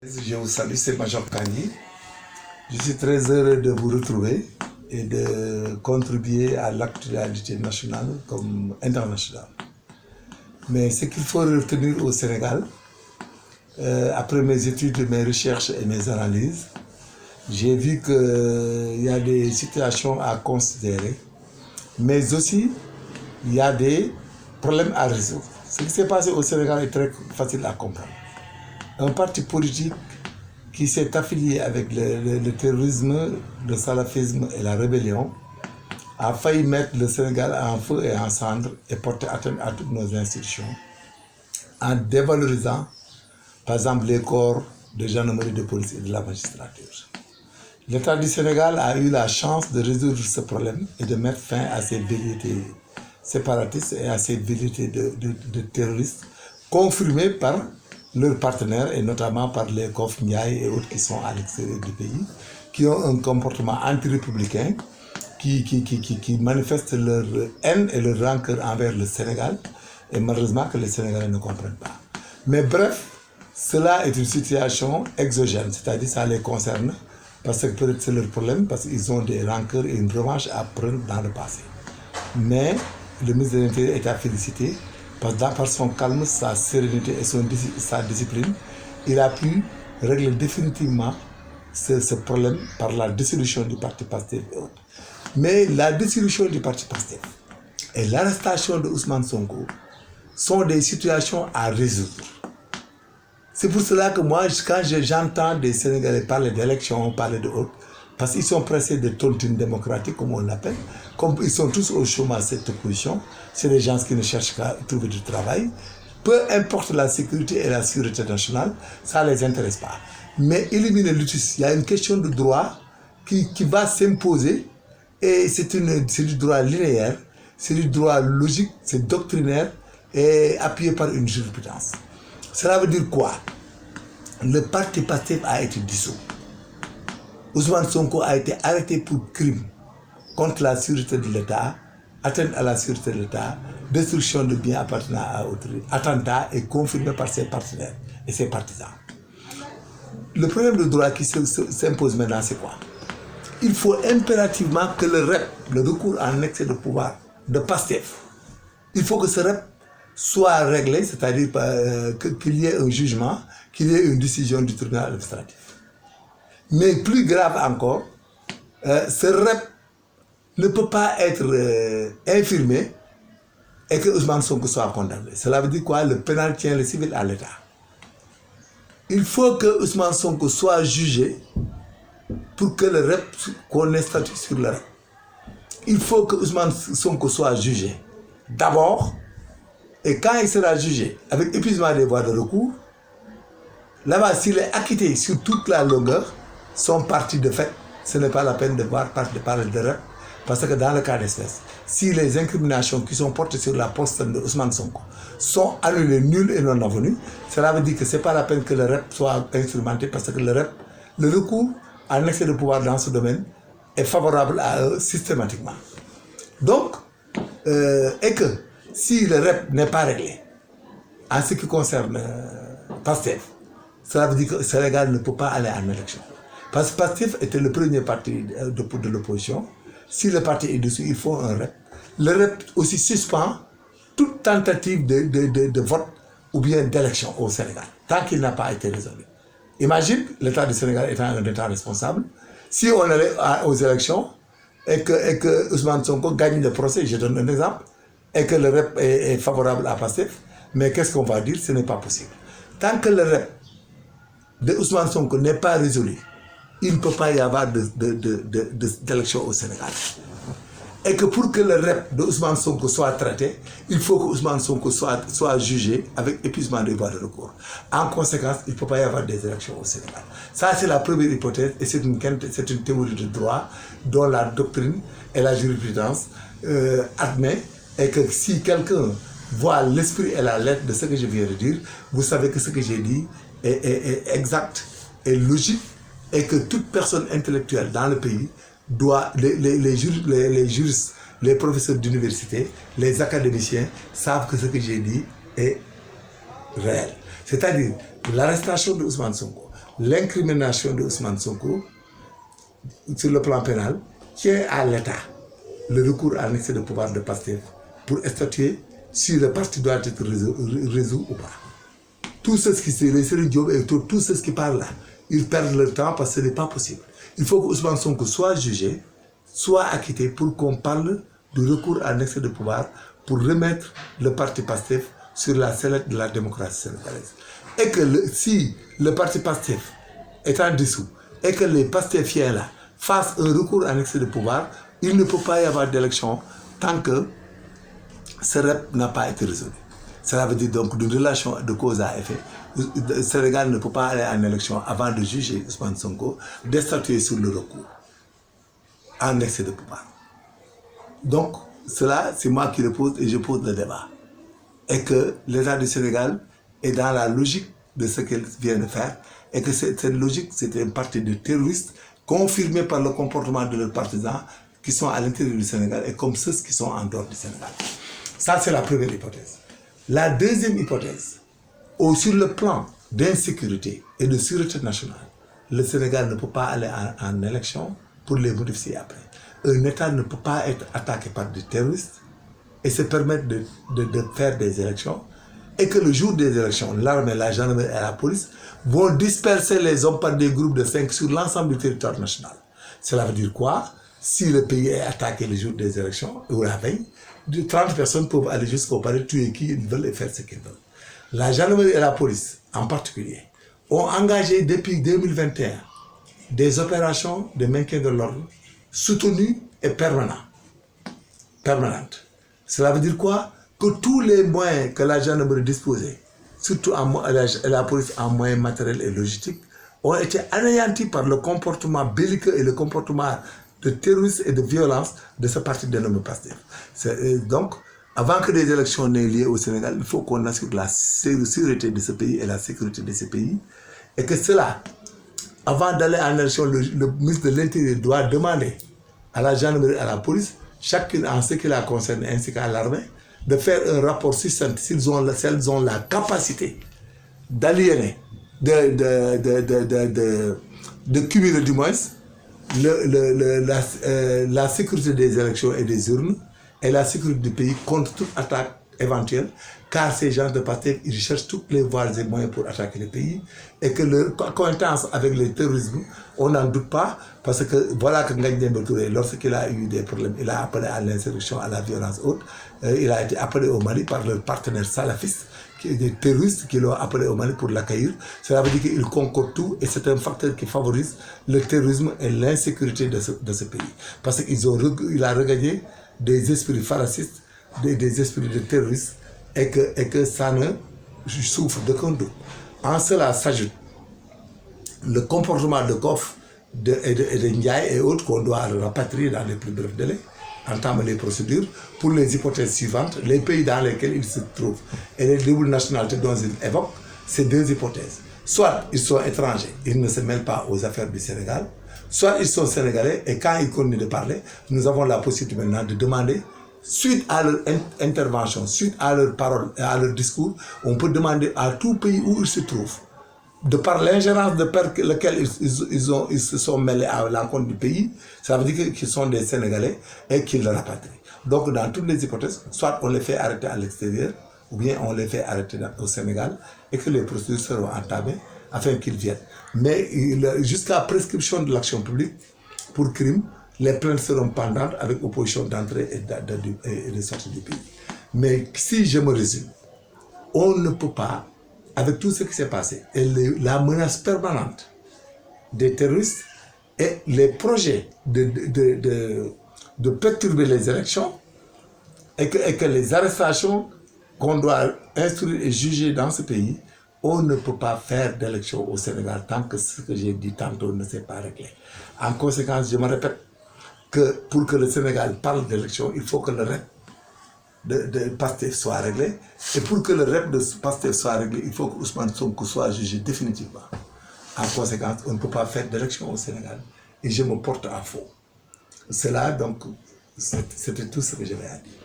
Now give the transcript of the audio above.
Je vous salue, c'est Major Kani. Je suis très heureux de vous retrouver et de contribuer à l'actualité nationale comme internationale. Mais ce qu'il faut retenir au Sénégal, après mes études, mes recherches et mes analyses, j'ai vu qu'il y a des situations à considérer, mais aussi il y a des problèmes à résoudre. Ce qui s'est passé au Sénégal est très facile à comprendre. Un parti politique qui s'est affilié avec le terrorisme, le salafisme et la rébellion a failli mettre le Sénégal en feu et en cendre et porter atteinte à toutes nos institutions en dévalorisant, par exemple, les corps de gendarmerie, de police et de la magistrature. L'État du Sénégal a eu la chance de résoudre ce problème et de mettre fin à ces velléités séparatistes et à ces velléités de terroristes confirmées par leurs partenaires et notamment par les Kof Ndiaye et autres qui sont à l'extérieur du pays, qui ont un comportement anti-républicain, qui manifestent leur haine et leur rancœur envers le Sénégal, et malheureusement que les Sénégalais ne comprennent pas. Mais bref, cela est une situation exogène, c'est-à-dire ça les concerne, parce que peut-être c'est leur problème, parce qu'ils ont des rancœurs et une revanche à prendre dans le passé. Mais le ministre de l'Intérieur est à féliciter, parce que par son calme, sa sérénité et sa discipline, il a pu régler définitivement ce problème par la dissolution du parti PASTEF et autres. Mais la dissolution du parti PASTEF et l'arrestation de Ousmane Sonko sont des situations à résoudre. C'est pour cela que moi, quand j'entends des Sénégalais parler d'élections, parler de autres, parce qu'ils sont pressés de tontine démocratique, comme on l'appelle, comme ils sont tous au chômage à cette position, c'est des gens qui ne cherchent qu'à trouver du travail. Peu importe la sécurité et la sûreté nationale, ça ne les intéresse pas. Mais éliminer l'UTIS, il y a une question de droit qui va s'imposer, et c'est du droit linéaire, c'est du droit logique, c'est doctrinaire et appuyé par une jurisprudence. Cela veut dire quoi? Le parti PASTEF a été dissous. Ousmane Sonko a été arrêté pour crime contre la sûreté de l'État, atteinte à la sûreté de l'État, destruction de biens appartenant à autrui, attentat est confirmé par ses partenaires et ses partisans. Le problème de droit qui s'impose maintenant, c'est quoi? Il faut impérativement que le REP, le recours en excès de pouvoir de PASTEF, il faut que ce REP soit réglé, c'est-à-dire qu'il y ait un jugement, qu'il y ait une décision du tribunal administratif. Mais plus grave encore, ce REP ne peut pas être infirmé et que Ousmane Sonko soit condamné. Cela veut dire quoi? Le pénal tient le civil à l'État. Il faut que Ousmane Sonko soit jugé pour que le REP, qu'on ait statut sur le REP. Il faut que Ousmane Sonko soit jugé d'abord, et quand il sera jugé avec épuisement des voies de recours, là-bas, s'il est acquitté sur toute la longueur, son parti de fait, ce n'est pas la peine de parler de REP, parce que dans le cas d'espèce, si les incriminations qui sont portées sur la personne de Ousmane Sonko sont annulées, nulles et non avenues, cela veut dire que ce n'est pas la peine que le REP soit instrumenté, parce que le REP, le recours en excès de pouvoir dans ce domaine est favorable à eux systématiquement. Donc, et que si le REP n'est pas réglé, en ce qui concerne PASTEF, cela veut dire que le Sénégal ne peut pas aller en élection. Parce que PASTEF était le premier parti de l'opposition. Si le parti est dessus, il faut un REP. Le REP aussi suspend toute tentative de vote ou bien d'élection au Sénégal, tant qu'il n'a pas été résolu. Imagine l'État du Sénégal étant un État responsable. Si on allait aux élections et que Ousmane Sonko gagne le procès, je donne un exemple, et que le REP est favorable à PASTEF, mais qu'est-ce qu'on va dire? Ce n'est pas possible. Tant que le REP de Ousmane Sonko n'est pas résolu, il ne peut pas y avoir d'élection au Sénégal. Et que pour que le REP de Ousmane Sonko soit traité, il faut que Ousmane Sonko soit jugé avec épuisement des voies de recours. En conséquence, il ne peut pas y avoir des élections au Sénégal. Ça, c'est la première hypothèse, et c'est une théorie de droit dont la doctrine et la jurisprudence admet, et que si quelqu'un voit l'esprit et la lettre de ce que je viens de dire, vous savez que ce que j'ai dit est exact et logique, et que toute personne intellectuelle dans le pays doit, les juristes, les professeurs d'université, les académiciens savent que ce que j'ai dit est réel. C'est-à-dire l'arrestation de Ousmane Sonko, l'incrimination de Ousmane Sonko sur le plan pénal tient à l'État le recours à l'excès de pouvoir de Pastef pour statuer si le parti doit être résolu ou pas. Tous ceux qui se les Diop et tous ceux qui parlent là, ils perdent leur temps parce que ce n'est pas possible. Il faut que Ousmane Sonko soit jugé, soit acquitté pour qu'on parle du recours à l'excès de pouvoir pour remettre le parti Pastef sur la sellette de la démocratie sénégalaise. Et que si le parti Pastef est en dessous et que les Pastefiens là fassent un recours à l'excès de pouvoir, il ne peut pas y avoir d'élection tant que ce REP n'a pas été résolu. Cela veut dire donc d'une relation de cause à effet. Le Sénégal ne peut pas aller en élection avant de juger Ousmane Sonko, de statuer sur le recours en excès de pouvoir. Donc, cela, c'est moi qui le pose et je pose le débat. Et que l'État du Sénégal est dans la logique de ce qu'elle vient de faire et que cette logique, c'est un parti de terroristes confirmé par le comportement de leurs partisans qui sont à l'intérieur du Sénégal et comme ceux qui sont en dehors du Sénégal. Ça, c'est la première hypothèse. La deuxième hypothèse, sur le plan d'insécurité et de sûreté nationale, le Sénégal ne peut pas aller en élection pour les modifier après. Un État ne peut pas être attaqué par des terroristes et se permettre de faire des élections et que le jour des élections, l'armée, la gendarmerie et la police vont disperser les hommes par des groupes de 5 sur l'ensemble du territoire national. Cela veut dire quoi? Si le pays est attaqué le jour des élections ou la veille, 30 personnes peuvent aller jusqu'au palais, tuer qui ils veulent et faire ce qu'ils veulent. La gendarmerie et la police, en particulier, ont engagé depuis 2021 des opérations de maintien de l'ordre soutenues et permanentes. Cela veut dire quoi? Que tous les moyens que la gendarmerie disposait, surtout la police en moyens matériels et logistiques, ont été anéantis par le comportement belliqueux et le comportement de terrorisme et de violence de ce parti dénommé Pastef. Donc, avant que des élections n'aient lieu au Sénégal, il faut qu'on assure la sécurité de ce pays et la sécurité de ce pays. Et que cela, avant d'aller en élection, le ministre de l'Intérieur doit demander à la gendarmerie et à la police, chacune en ce qui la concerne ainsi qu'à l'armée, de faire un rapport succinct s'ils ont la capacité d'aliéner, de cumuler du moins la sécurité des élections et des urnes et la sécurité du pays contre toute attaque éventuelle, car ces gens de Pastef, ils cherchent toutes les voies et moyens pour attaquer le pays et que leur acquaintance avec le terrorisme, on n'en doute pas, parce que voilà que Ngagne Demba Touré, lorsqu'il a eu des problèmes, il a appelé à l'insurrection, à la violence haute, il a été appelé au Mali par leur partenaire salafiste, des terroristes qui l'ont appelé au Mali pour l'accueillir. Cela veut dire qu'il concorde tout et c'est un facteur qui favorise le terrorisme et l'insécurité de ce pays. Parce qu'il a regagné des esprits fascistes, des esprits de terroristes et que ça ne souffre d'aucun doute. En cela s'ajoute le comportement de Kof et de Ndiaye et autres qu'on doit rapatrier dans les plus brefs délais, entame les procédures pour les hypothèses suivantes, les pays dans lesquels ils se trouvent et les doubles nationalités dont ils évoquent, ces deux hypothèses. Soit ils sont étrangers, ils ne se mêlent pas aux affaires du Sénégal, soit ils sont sénégalais et quand ils continuent de parler, nous avons la possibilité maintenant de demander, suite à leur intervention, suite à leurs paroles et à leur discours, on peut demander à tout pays où ils se trouvent, de par l'ingérence de laquelle ils se sont mêlés à l'encontre du pays, ça veut dire qu'ils sont des Sénégalais et qu'ils le rapatrient. Donc dans toutes les hypothèses, soit on les fait arrêter à l'extérieur, ou bien on les fait arrêter au Sénégal et que les procédures seront entamées afin qu'ils viennent. Mais jusqu'à prescription de l'action publique pour crime, les plaintes seront pendantes avec opposition d'entrée et de sortie du pays. Mais si je me résume, on ne peut pas, avec tout ce qui s'est passé, et la menace permanente des terroristes et les projets de perturber les élections et que les arrestations qu'on doit instruire et juger dans ce pays, on ne peut pas faire d'élection au Sénégal tant que ce que j'ai dit tantôt ne s'est pas réglé. En conséquence, je me répète que pour que le Sénégal parle d'élection, il faut que le REP de Pastef soit réglé. Et pour que le REP de Pastef soit réglé, il faut que Ousmane Sonko soit jugé définitivement. En conséquence, on ne peut pas faire d'élection au Sénégal. Et je me porte à faux. Cela, donc, c'était tout ce que j'avais à dire.